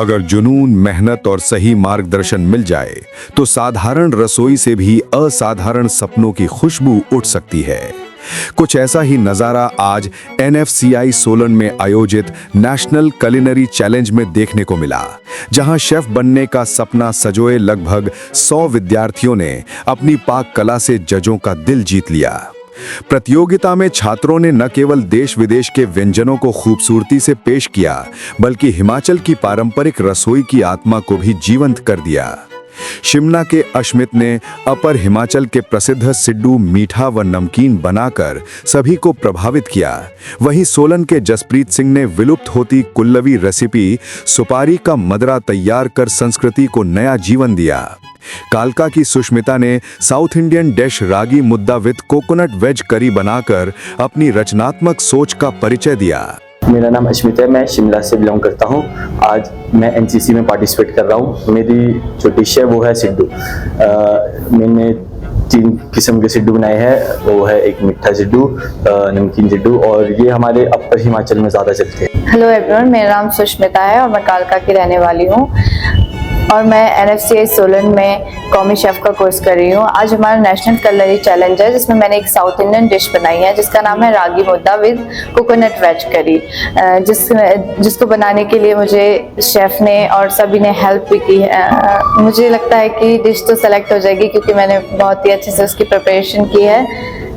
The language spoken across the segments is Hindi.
अगर जुनून, मेहनत और सही मार्गदर्शन मिल जाए तो साधारण रसोई से भी असाधारण सपनों की खुशबू उठ सकती है। कुछ ऐसा ही नजारा आज NFCI सोलन में आयोजित नेशनल कुलिनरी चैलेंज में देखने को मिला, जहां शेफ बनने का सपना सजोए लगभग 100 विद्यार्थियों ने अपनी पाक कला से जजों का दिल जीत लिया। प्रतियोगिता में छात्रों ने न केवल देश विदेश के व्यंजनों को खूबसूरती से पेश किया, बल्कि हिमाचल की पारंपरिक रसोई की आत्मा को भी जीवंत कर दिया। शिमला के अश्मित ने अपर हिमाचल के प्रसिद्ध सिड्डू मीठा व नमकीन बनाकर सभी को प्रभावित किया। वहीं सोलन के जसप्रीत सिंह ने विलुप्त होती कुल्लवी रेसिपी सुपारी का मदरा तैयार कर संस्कृति को नया जीवन दिया। कालका की सुष्मिता ने साउथ इंडियन डिश रागी मुद्दा विद कोकोनट वेज करी बनाकर अपनी रचनात्मक सोच का परिचय दिया। मेरा नाम अश्मित है, मैं शिमला से बिलोंग करता हूँ। आज मैं NCC में पार्टिसिपेट कर रहा हूँ। मेरी जो डिश है वो है सिड्डू। मैंने 3 किस्म के सिड्डू बनाए हैं। वो है एक मीठा सिड्डू, नमकीन सिड्डू, और ये हमारे अपर हिमाचल में ज़्यादा चलते हैं। हेलो एवरीवन, मेरा नाम सुष्मिता है और मैं कालका की रहने वाली हूँ और मैं NFCI सोलन में कौमी शेफ़ का कोर्स कर रही हूँ। आज हमारा नेशनल कुलिनरी चैलेंज है, जिसमें मैंने एक साउथ इंडियन डिश बनाई है जिसका नाम है रागी मुद्दा विद कोकोनट वेज करी, जिसको बनाने के लिए मुझे शेफ़ ने और सभी ने हेल्प भी की है। मुझे लगता है कि डिश तो सेलेक्ट हो जाएगी क्योंकि मैंने बहुत ही अच्छे से उसकी प्रिपरेशन की है।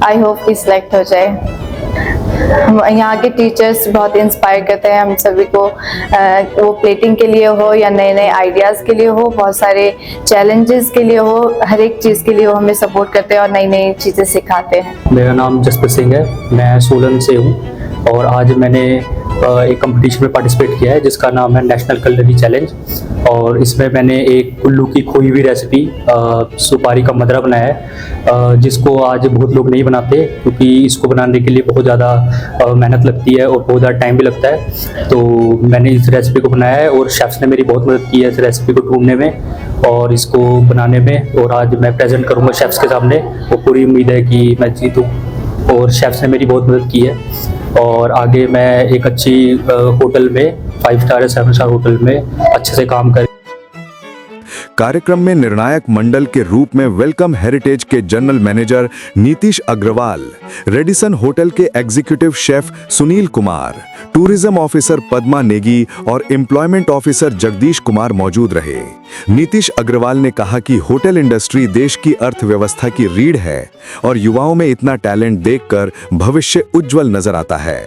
आई होप कि सिलेक्ट हो जाए। यहाँ के टीचर्स बहुत इंस्पायर करते हैं हम सभी को, वो प्लेटिंग के लिए हो या नए नए आइडियाज़ के लिए हो, बहुत सारे चैलेंजेस के लिए हो, हर एक चीज़ के लिए वो हमें सपोर्ट करते हैं और नई नई चीज़ें सिखाते हैं। मेरा नाम जसप्रीत सिंह है, मैं सोलन से हूँ और आज मैंने एक कंपटीशन में पार्टिसिपेट किया है जिसका नाम है नेशनल कुलिनरी चैलेंज। और इसमें मैंने एक कुल्लू की खोई हुई रेसिपी सुपारी का मदरा बनाया है, जिसको आज बहुत लोग नहीं बनाते क्योंकि इसको बनाने के लिए बहुत ज़्यादा मेहनत लगती है और बहुत ज़्यादा टाइम भी लगता है। तो मैंने इस रेसिपी को बनाया है और शेफ्स ने मेरी बहुत मदद की है इस रेसिपी को ढूंढने में और इसको बनाने में। और आज मैं प्रेजेंट करूँगा शेफ्स के सामने, वो पूरी उम्मीद है कि मैं जीतूँ और शेफ्स ने मेरी बहुत मदद की है। और आगे मैं एक अच्छी होटल में 5 स्टार या 7 स्टार होटल में अच्छे से काम कर। कार्यक्रम में निर्णायक मंडल के रूप में वेलकम हेरिटेज के general manager Nitish Agarwal, Radisson hotel के executive chef Sunil Kumar, tourism officer Padma Negi और एम्प्लॉयमेंट ऑफिसर जगदीश कुमार मौजूद रहे। नीतीश अग्रवाल ने कहा कि होटल इंडस्ट्री देश की अर्थव्यवस्था की रीढ़ है और युवाओं में इतना टैलेंट देखकर भविष्य उज्जवल नजर आता है।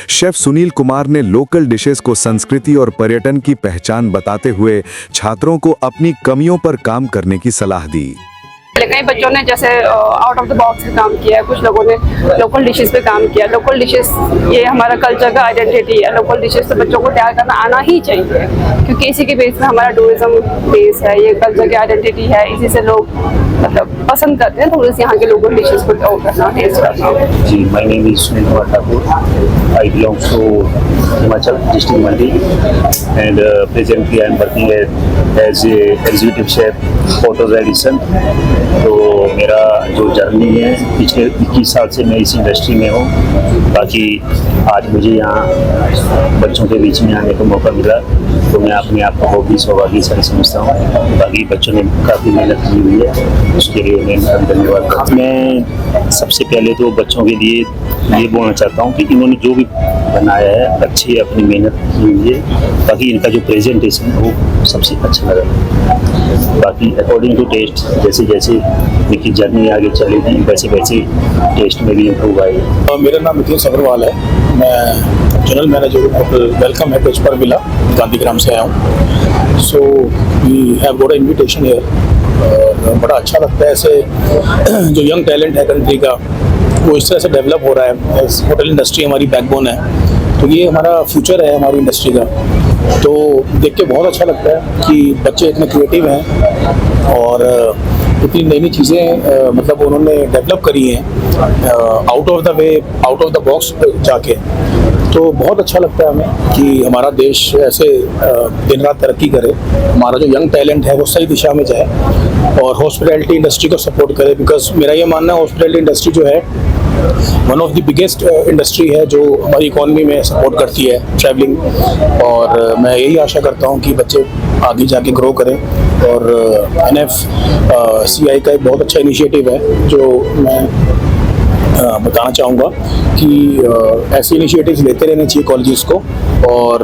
शेफ सुनील कुमार ने लोकल डिशेस को संस्कृति और पर्यटन की पहचान बताते हुए छात्रों को अपनी कमियों पर काम करने की सलाह दी। कई बच्चों ने जैसे आउट ऑफ द बॉक्स पे काम किया है, कुछ लोगों ने लोकल डिशेस पे काम किया। लोकल डिशेस ये हमारा कल्चर का आइडेंटिटी है। लोकल डिशेस तो बच्चों को तैयार करना आना ही चाहिए क्योंकि इसी के बेस में हमारा टूरिज्म बेस है, ये कल्चर की आइडेंटिटी है। इसी से लोग मतलब पसंद करते हैं तो यहाँ के लोकल डिशेस को करना, टेस्ट करना। जी, my name is Sunil Kumar Thakur. I belong to Himachal district Mandi and presently I am working as a executive chef hotel Radisson. तो मेरा जो जर्नी है पिछले 21 साल से मैं इस इंडस्ट्री में हूँ। बाकी आज मुझे यहाँ बच्चों के बीच में आने का मौका मिला तो मैं अपने आप को बहुत ही सौभाग्यशाली समझता हूँ। बाकी बच्चों ने काफ़ी मेहनत की हुई है, उसके लिए मैं इनका धन्यवाद करता हूँ। मैं सबसे पहले तो बच्चों के लिए ये बोलना चाहता हूँ कि इन्होंने जो भी बनाया है अच्छी अपनी मेहनत की हुई है। बाकी इनका जो प्रेजेंटेशन है वो सबसे अच्छा लगा। बाकी अकॉर्डिंग टू टेस्ट जैसे जैसे इनकी जर्नी आगे चलेगी वैसे वैसे टेस्ट में भी इम्प्रूव आएगी। मेरा नाम नीतीश अग्रवाल है, मैं general manager hotel welcome heritage पर विला गांधीग्राम से आया हूँ। So we have got a invitation here और बड़ा अच्छा लगता है ऐसे जो यंग टैलेंट है कंट्री का वो इस तरह से डेवलप हो रहा है। होटल इंडस्ट्री हमारी बैकबोन है तो ये हमारा फ्यूचर है हमारी इंडस्ट्री का। तो देख के बहुत अच्छा लगता है कि बच्चे इतने क्रिएटिव हैं और इतनी नई नई चीज़ें मतलब उन्होंने डेवलप करी हैं out of the way, out of the box जाके। तो बहुत अच्छा लगता है हमें कि हमारा देश ऐसे दिन रात तरक्की करे, हमारा जो यंग टैलेंट है वो सही दिशा में जाए और हॉस्पिटैलिटी इंडस्ट्री को सपोर्ट करे। बिकॉज मेरा ये मानना है हॉस्पिटैलिटी इंडस्ट्री जो है one of the biggest industry है जो हमारी इकॉनमी में सपोर्ट करती है ट्रैवलिंग, और मैं यही आशा करता हूँ कि बच्चे आगे जाके ग्रो करें। और NFCI का एक बहुत अच्छा इनिशिएटिव है जो मैं बताना चाहूँगा कि ऐसे इनिशिएटिव्स लेते रहने चाहिए कॉलेजेस को, और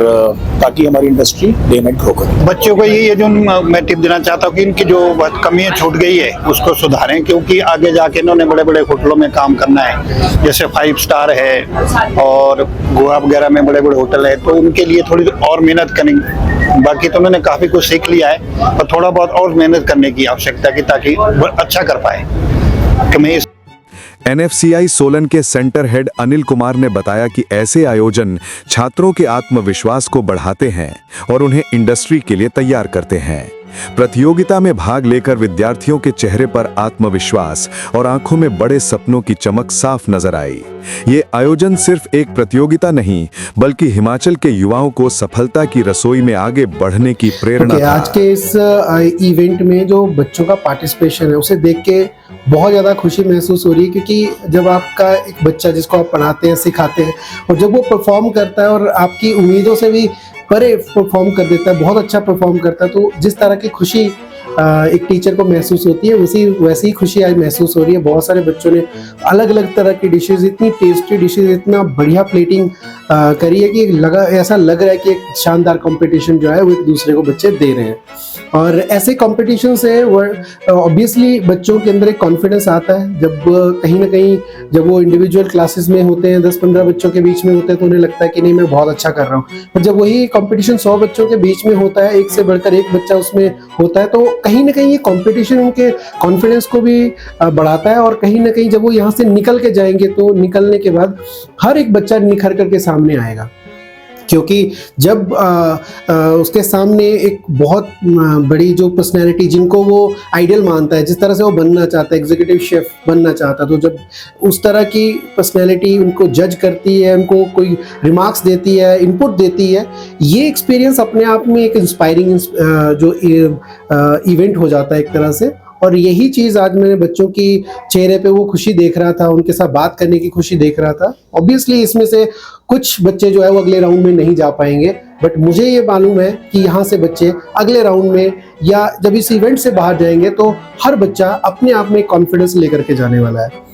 ताकि हमारी इंडस्ट्री डे नाइट ग्रो करे। बच्चों को ये जो मैं टिप देना चाहता हूँ कि इनकी जो कमियां छूट गई है उसको सुधारें, क्योंकि आगे जाके इन्होंने बड़े बड़े होटलों में काम करना है, जैसे 5 स्टार है और गोवा वगैरह में बड़े बड़े होटल है, तो उनके लिए थोड़ी और मेहनत करेंगे। बाकी तो उन्होंने काफ़ी कुछ सीख लिया है, पर थोड़ा बहुत और मेहनत करने की आवश्यकता है ताकि अच्छा कर पाए। तो मैं NFCI सोलन के सेंटर हेड अनिल कुमार ने बताया कि ऐसे आयोजन छात्रों के आत्मविश्वास को बढ़ाते हैं और उन्हें इंडस्ट्री के लिए तैयार करते हैं। प्रतियोगिता में भाग लेकर विद्यार्थियों के चेहरे पर आत्मविश्वास और आंखों में बड़े सपनों की चमक साफ नजर आई। ये आयोजन सिर्फ एक प्रतियोगिता नहीं, बल्कि हिमाचल के युवाओं को सफलता की रसोई में आगे बढ़ने की प्रेरणा था। आज के इस इवेंट में जो बच्चों का पार्टिसिपेशन है उसे देख के बहुत ज़्यादा खुशी महसूस हो रही है, क्योंकि जब आपका एक बच्चा जिसको आप पढ़ाते हैं, सिखाते हैं, और जब वो परफॉर्म करता है और आपकी उम्मीदों से भी परे परफॉर्म कर देता है, बहुत अच्छा परफॉर्म करता है, तो जिस तरह की खुशी एक टीचर को महसूस होती है वैसी ही खुशी आज महसूस हो रही है। बहुत सारे बच्चों ने अलग अलग तरह की डिशेज, इतनी टेस्टी डिशेज, इतना बढ़िया प्लेटिंग करी है कि ऐसा लग रहा है कि एक शानदार कंपटीशन जो है वो एक दूसरे को बच्चे दे रहे हैं। और ऐसे कंपटीशन से ऑब्वियसली बच्चों के अंदर एक कॉन्फिडेंस आता है। जब कहीं ना कहीं जब वो इंडिविजुअल क्लासेस में होते हैं, 10-15 बच्चों के बीच में होते हैं, तो उन्हें लगता है कि नहीं मैं बहुत अच्छा कर रहा हूँ। पर जब वही कंपटीशन 100 बच्चों के बीच में होता है, एक से बढ़कर एक बच्चा उसमें होता है, तो कहीं ना कहीं ये कंपटीशन उनके कॉन्फिडेंस को भी बढ़ाता है। और कहीं ना कहीं जब वो यहाँ से निकल के जाएंगे तो निकलने के बाद हर एक बच्चा निखर करके सामने आएगा, क्योंकि जब उसके सामने एक बहुत बड़ी जो पर्सनैलिटी जिनको वो आइडियल मानता है, जिस तरह से वो बनना चाहता है, एग्जीक्यूटिव शेफ बनना चाहता है, तो जब उस तरह की पर्सनैलिटी उनको जज करती है, उनको कोई रिमार्क्स देती है, इनपुट देती है, ये एक्सपीरियंस अपने आप में एक इंस्पायरिंग जो इवेंट हो जाता है एक तरह से। और यही चीज़ आज मैंने बच्चों की चेहरे पे वो खुशी देख रहा था, उनके साथ बात करने की खुशी देख रहा था। ऑब्वियसली इसमें से कुछ बच्चे जो है वो अगले राउंड में नहीं जा पाएंगे, बट मुझे ये मालूम है कि यहाँ से बच्चे अगले राउंड में या जब इस इवेंट से बाहर जाएंगे तो हर बच्चा अपने आप में कॉन्फिडेंस लेकर के जाने वाला है।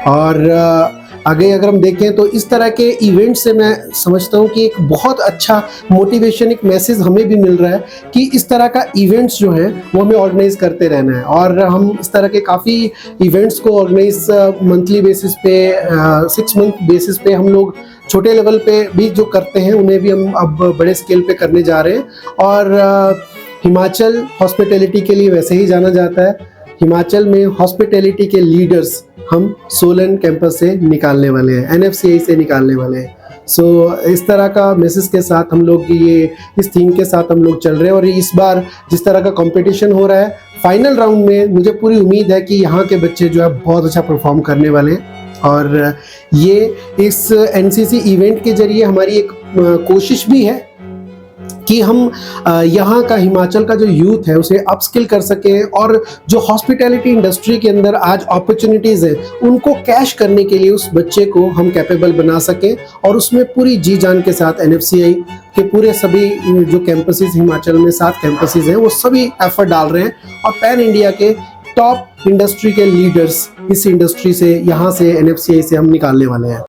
और आगे अगर हम देखें तो इस तरह के इवेंट से मैं समझता हूँ कि एक बहुत अच्छा मोटिवेशन, एक मैसेज हमें भी मिल रहा है कि इस तरह का इवेंट्स जो हैं वो हमें ऑर्गेनाइज करते रहना है। और हम इस तरह के काफ़ी इवेंट्स को ऑर्गेनाइज मंथली बेसिस पे, 6 मंथ बेसिस पे हम लोग छोटे लेवल पे भी जो करते हैं उन्हें भी हम अब बड़े स्केल पे करने जा रहे हैं। और हिमाचल हॉस्पिटैलिटी के लिए वैसे ही जाना जाता है। हिमाचल में हॉस्पिटैलिटी के लीडर्स हम सोलन कैंपस से निकालने वाले हैं, NFCI से निकालने वाले हैं। सो इस तरह का मैसेज के साथ हम लोग ये इस थीम के साथ हम लोग चल रहे हैं। और इस बार जिस तरह का कंपटीशन हो रहा है, फाइनल राउंड में मुझे पूरी उम्मीद है कि यहाँ के बच्चे जो है बहुत अच्छा परफॉर्म करने वाले हैं। और ये इस NCC इवेंट के जरिए हमारी एक कोशिश भी है कि हम यहाँ का हिमाचल का जो यूथ है उसे अपस्किल कर सकें, और जो हॉस्पिटैलिटी इंडस्ट्री के अंदर आज अपॉर्चुनिटीज़ हैं उनको कैश करने के लिए उस बच्चे को हम कैपेबल बना सकें। और उसमें पूरी जी जान के साथ NFCI के पूरे सभी जो कैंपसेस हिमाचल में 7 कैंपसेस हैं वो सभी एफर्ट डाल रहे हैं। और पैन इंडिया के टॉप इंडस्ट्री के लीडर्स इस इंडस्ट्री से, यहाँ से NFCI से हम निकालने वाले हैं।